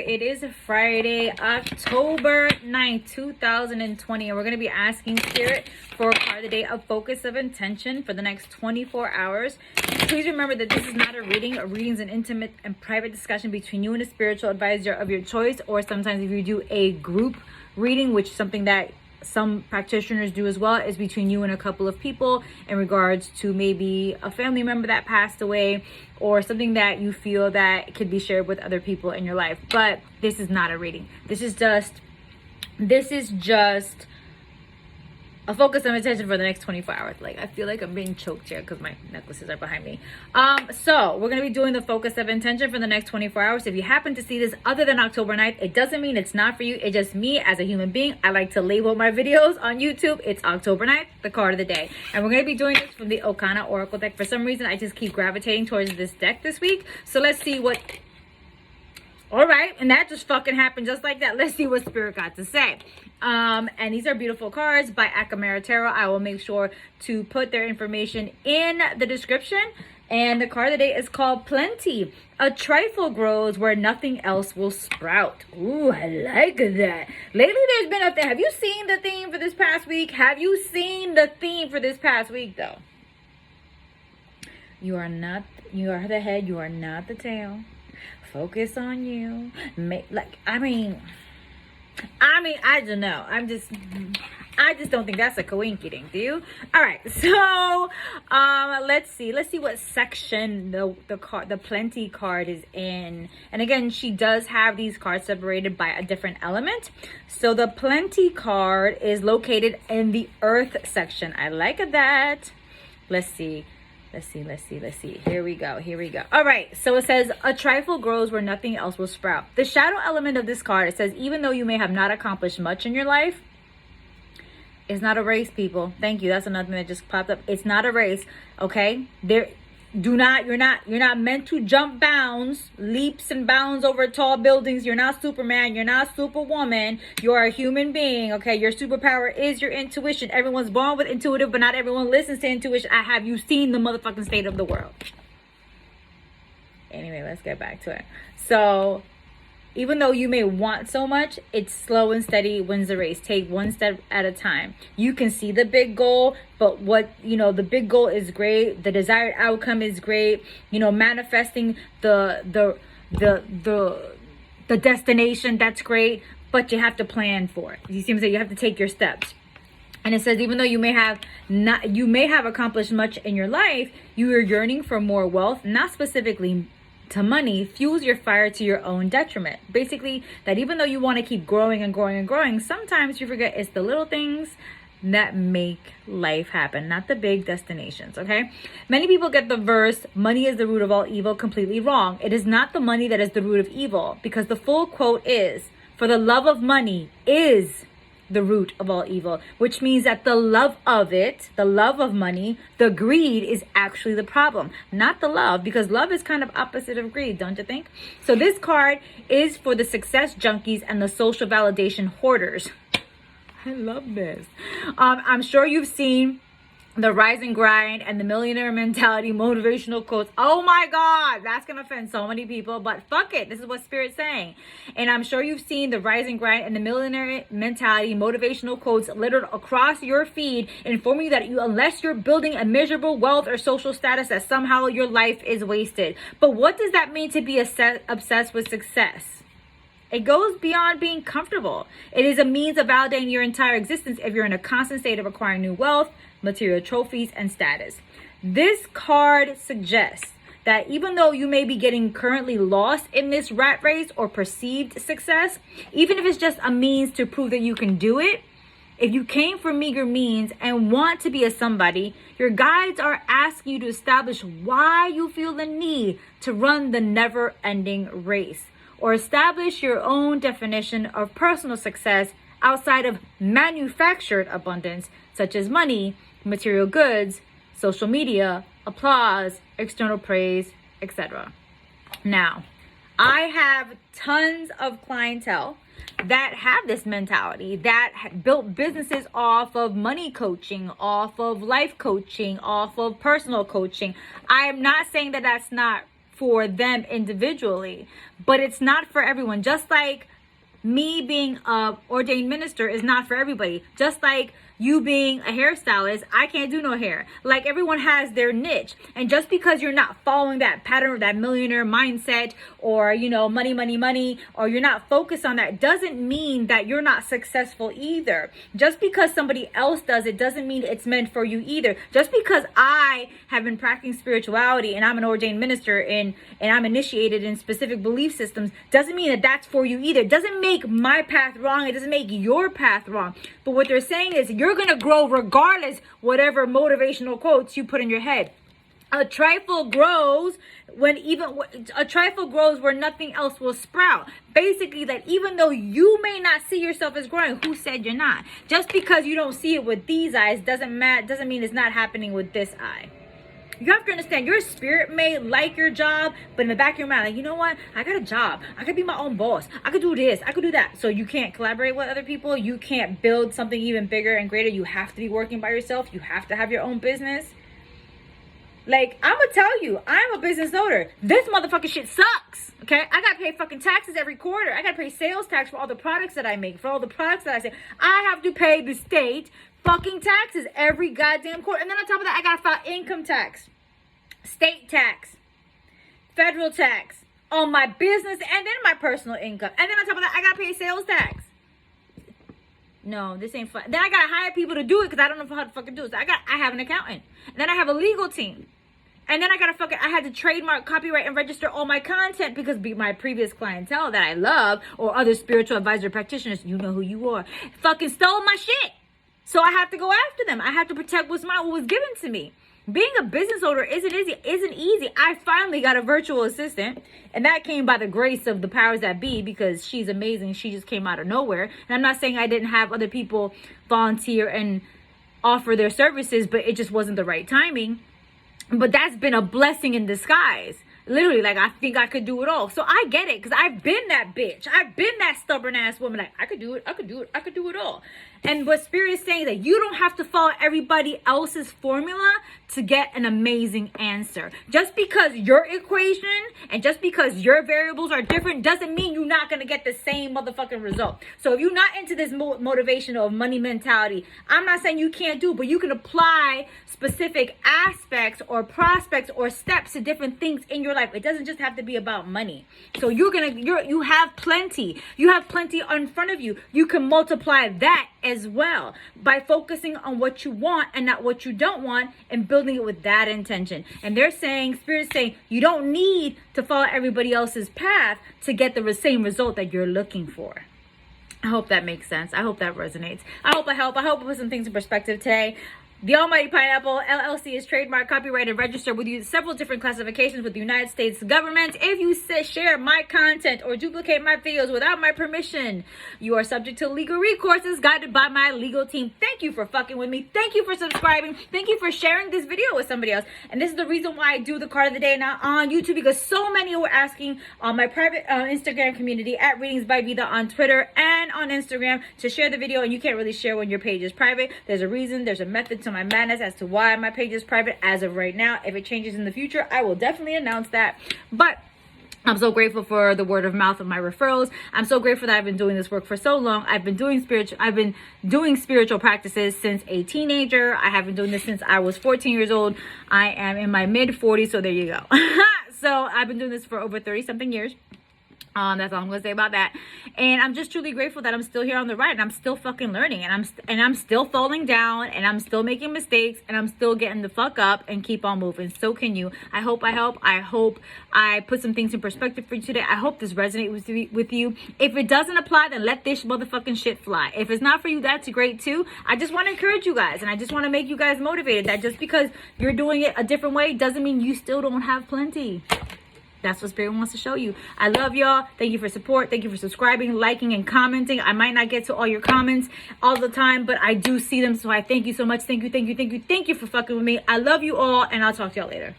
It is Friday, October 9th, 2020, and we're going to be asking Spirit for a card of the day, a focus of intention for the next 24 hours. Please remember that this is not a reading. A reading is an intimate and private discussion between you and a spiritual advisor of your choice, or sometimes if you do a group reading, which is something that some practitioners do as well, is between you and a couple of people in regards to maybe a family member that passed away or something that you feel that could be shared with other people in your life. But this is not a reading. This is just a focus of attention for the next 24 hours. Like, I feel like I'm being choked here because my necklaces are behind me. So we're going to be doing the focus of intention for the next 24 hours. If you happen to see this other than October 9th, it doesn't mean it's not for you. It's just me as a human being. I like to label my videos on YouTube. It's October 9th, the card of the day. And we're going to be doing this from the Okana Oracle deck. For some reason, I just keep gravitating towards this deck this week. So let's see what... All right, and that just fucking happened just like that. Let's see what Spirit got to say. And these are beautiful cards by Okana Oracle. I will make sure to put their information in the description. And the card of the day is called Plenty. A trifle grows where nothing else will sprout. Ooh, I like that. Lately, there's been a thing. Have you seen the theme for this past week? Have you seen the theme for this past week, though? You are the head. You are not the tail. Focus on you. I don't know. I just don't think that's a coincidence, do you? All right, so let's see what section the Plenty card is in. And again, she does have these cards separated by a different element. So the Plenty card is located in the Earth section. I like that. Let's see. Here we go. All right, so it says, a trifle grows where nothing else will sprout. The shadow element of this card, it says, even though you may have not accomplished much in your life, it's not a race, people. Thank you. That's another thing that just popped up. It's not a race, okay? You're not meant to jump bounds, leaps and bounds over tall buildings. You're not Superman. You're not Superwoman. You're a human being, okay? Your superpower is your intuition. Everyone's born with intuitive, but not everyone listens to intuition. Have you seen the motherfucking state of the world? Anyway, let's get back to it. So, even though you may want so much, it's slow and steady wins the race. Take one step at a time. You can see the big goal, but the big goal is great. The desired outcome is great. Manifesting the destination, that's great, but you have to plan for it. You see what I'm saying? You have to take your steps. And it says, even though you may have accomplished much in your life, you are yearning for more wealth, not specifically to money, fuels your fire to your own detriment. Basically, that even though you want to keep growing and growing and growing, sometimes you forget it's the little things that make life happen, not the big destinations, okay? Many people get the verse, money is the root of all evil, completely wrong. It is not the money that is the root of evil, because the full quote is, for the love of money is the root of all evil, which means that the love of it, the love of money, the greed is actually the problem, not the love, because love is kind of opposite of greed, don't you think? So this card is for the success junkies and the social validation hoarders. I love this. I'm sure you've seen the Rise and Grind and the Millionaire Mentality motivational quotes. Oh my God, that's going to offend so many people, but fuck it. This is what Spirit's saying. And I'm sure you've seen the Rise and Grind and the Millionaire Mentality motivational quotes littered across your feed, informing you that unless you're building a measurable wealth or social status, that somehow your life is wasted. But what does that mean to be obsessed with success? It goes beyond being comfortable. It is a means of validating your entire existence if you're in a constant state of acquiring new wealth, material trophies, and status. This card suggests that even though you may be getting currently lost in this rat race or perceived success, even if it's just a means to prove that you can do it, if you came from meager means and want to be a somebody, your guides are asking you to establish why you feel the need to run the never-ending race, or establish your own definition of personal success outside of manufactured abundance, such as money, material goods, social media, applause, external praise, etc. Now, I have tons of clientele that have this mentality, that built businesses off of money coaching, off of life coaching, off of personal coaching. I am not saying that that's not for them individually, but it's not for everyone. Just like me being a ordained minister is not for everybody. Just like you being a hairstylist, I can't do no hair. Like, everyone has their niche. And just because you're not following that pattern or that millionaire mindset, or, you know, money, money, money, or you're not focused on that, doesn't mean that you're not successful either. Just because somebody else does it doesn't mean it's meant for you either. Just because I have been practicing spirituality and I'm an ordained minister and I'm initiated in specific belief systems doesn't mean that that's for you either. It doesn't make my path wrong. It doesn't make your path wrong. But what they're saying is you're going to grow regardless whatever motivational quotes you put in your head. A trifle grows where nothing else will sprout. Basically, that even though you may not see yourself as growing, who said you're not? Just because you don't see it with these eyes doesn't mean it's not happening with this eye. You have to understand, your spirit may like your job, but in the back of your mind, like, you know what? I got a job. I could be my own boss. I could do this. I could do that. So you can't collaborate with other people. You can't build something even bigger and greater. You have to be working by yourself. You have to have your own business. Like, I'm going to tell you, I'm a business owner. This motherfucking shit sucks. Okay? I got to pay fucking taxes every quarter. I got to pay sales tax for all the products that I make, for all the products that I sell. I have to pay the state fucking taxes every goddamn quarter. And then on top of that, I got to file income tax, state tax, federal tax on my business, and then my personal income. And then on top of that, I got to pay sales tax. No, this ain't fun. Then I got to hire people to do it because I don't know how to fucking do it. So I have an accountant. And then I have a legal team. And then I had to trademark, copyright, and register all my content because my previous clientele that I love, or other spiritual advisor practitioners, you know who you are, fucking stole my shit. So I have to go after them. I have to protect what was given to me. Being a business owner isn't easy. I finally got a virtual assistant, and that came by the grace of the powers that be because she's amazing. She just came out of nowhere. And I'm not saying I didn't have other people volunteer and offer their services, but it just wasn't the right timing. But that's been a blessing in disguise. Literally, like, I think I could do it all. So I get it, because I've been that bitch. I've been that stubborn ass woman. Like, I could do it. I could do it. I could do it all. And what Spirit is saying, that you don't have to follow everybody else's formula to get an amazing answer. Just because your equation and just because your variables are different doesn't mean you're not going to get the same motherfucking result. So if you're not into this motivation of money mentality, I'm not saying you can't do it, but you can apply specific aspects or prospects or steps to different things in your life. It doesn't just have to be about money. So you have plenty. You have plenty in front of you. You can multiply that as well by focusing on what you want and not what you don't want, and building it with that intention. And they're saying, Spirit's saying, you don't need to follow everybody else's path to get the same result that you're looking for. I hope that makes sense. I hope that resonates. I hope I put some things in perspective today. The Almighty Pineapple LLC is trademarked, copyrighted, registered with several different classifications with the United States government. If you share my content or duplicate my videos without my permission, you are subject to legal recourses guided by my legal team. Thank you for fucking with me. Thank you for subscribing. Thank you for sharing this video with somebody else. And this is the reason why I do the card of the day now on YouTube, because so many were asking on my private Instagram community at Readings by Vida on Twitter and on Instagram to share the video, and you can't really share when your page is private. There's a reason. There's a method to my madness as to why my page is private as of right now. If it changes in the future, I will definitely announce that. But I'm so grateful for the word of mouth of my referrals. I'm so grateful that I've been doing this work for so long. I've been doing spiritual practices since a teenager. I have been doing this since I was 14 years old. I am in my mid 40s, so there you go. So I've been doing this for over 30 something years. That's all I'm gonna say about that. And I'm just truly grateful that I'm still here on the ride, and I'm still fucking learning, and I'm still falling down, and I'm still making mistakes, and I'm still getting the fuck up and keep on moving. So can you. I hope I help. I hope I put some things in perspective for you today. I hope this resonates with you. If it doesn't apply, then let this motherfucking shit fly. If it's not for you, that's great too. I just want to encourage you guys, and I just want to make you guys motivated that just because you're doing it a different way doesn't mean you still don't have plenty. That's what Spirit wants to show you. I love y'all. Thank you for support. Thank you for subscribing, liking, and commenting. I might not get to all your comments all the time, but I do see them. So I thank you so much. Thank you for fucking with me. I love you all, and I'll talk to y'all later.